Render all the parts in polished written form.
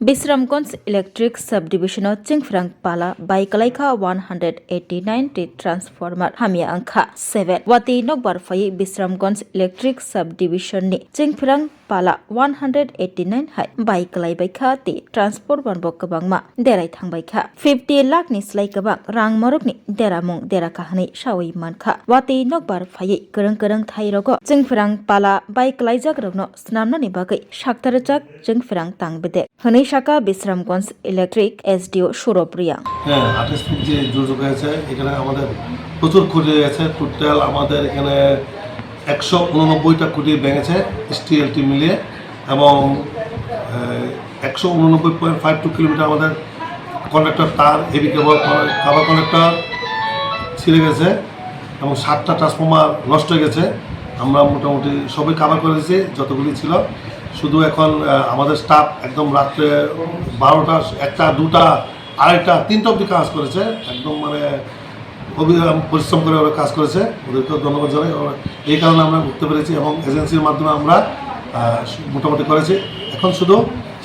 Bisramganj Electric Subdivision Chingfrang Pala Baikalaika 189 T Transformer Hamia Angkha 7 Wati Nokbar Fai Bisramganj Electric Subdivision ni Chingfrang Pala 189 Hai Baikalai Baikha T Transformer Bokabangma Derai Thangbaikha 50 lakh ni Slai Kabang Rang Maruk ni Deramung Derakahani Shawi Mankha Wati Nokbar Fai Kerang Thairogo Chingfrang Pala Baikalai Jagrogno Snamna ni Bagai Shaktarajak Chingfrang Tangbede Hani শাখা Bishramganj electric SDO সুরপ্রিয়া। হ্যাঁ 28 fit যে দুর্যোগ হয়েছে এখানে আমাদের প্রচুর ক্ষতি হয়েছে। টোটাল আমাদের এখানে 189টা খুঁটি ভেঙেছে স্টিএলটি মিলিয়ে এবং 189.52 কিলোমিটার আমাদের কন্ডাক্টর তার হেভি কেবল কাভার কন্ডাক্টর ছিঁড়ে গেছে এবং 7টা ট্রান্সফর্মার নষ্ট হয়ে গেছে। আমরা মোটামুটি সবই কাভার করে দিয়েছি যতগুলি ছিল। শুধু এখন আমাদের স্টাফ একদম রাত্রে 12টা 1টা 2টা 2:30 3টা অবধি কাজ করেছে। একদম মানে পরিশ্রম করে ওরা কাজ করেছে, ওদেরকেও ধন্যবাদ জানাই। এই কারণে আমরা উঠতে পেরেছি এবং এজেন্সির মাধ্যমে আমরা মোটামুটি করেছি। এখন শুধু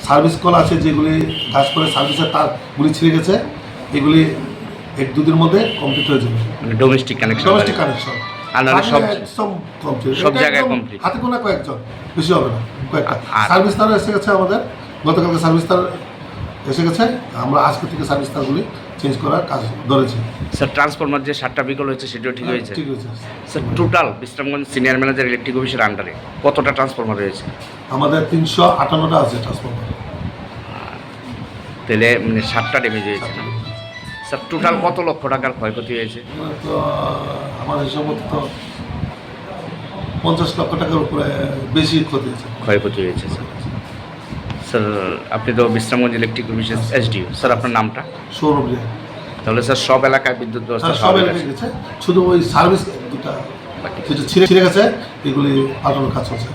সার্ভিস কল আছে যেগুলি কাজ করে সার্ভিসের তারগুলি ছিঁড়ে গেছে, এগুলি 1-2 দিনের মধ্যে কমপ্লিট হয়ে যাবে। ডোমেস্টিক কানেকশন সব জায়গায় কমপ্লিট, হাতে গোনা কয়েকজন, বেশি হবে না, কয়েকটা। সার্ভিস তার এসে গেছে আমাদের, গতকালকে সার্ভিস তার এসে গেছে। আমরা আজকে থেকে সার্ভিস তারগুলি চেঞ্জ করার কাজ ধরেছি। স্যার ট্রান্সফরমার যে 7টা বিকল হয়েছে সেটাও ঠিক হয়েছে? ঠিক হয়েছে sir. Total Bishramganj senior manager electric অফিসের আন্ডারে কতটা ট্রান্সফরমার রয়েছে? আমাদের 358টা আছে ট্রান্সফরমার। তাহলে মানে 7টা ড্যামেজ হয়েছে না স্যার? টোটাল কত লক্ষ টাকার ক্ষয়ক্ষতি হয়েছে? তো আমার হিসাব মতো তো 50 লক্ষ টাকার উপরে বেশি ক্ষয়ক্ষতি হয়েছে স্যার। স্যার আপনি তো বিশ্রামগঞ্জ ইলেকট্রিক অফিসের এসডিও, স্যার আপনার নামটা? সৌরভ্রিয়া। তাহলে স্যার সব এলাকায় বিদ্যুৎ ব্যবস্থা সব এলাকায় গেছে, শুধু ওই সার্ভিস দুটা যেটা ছিঁড়ে গেছে এগুলি পাল্টানোর কাজ হচ্ছে।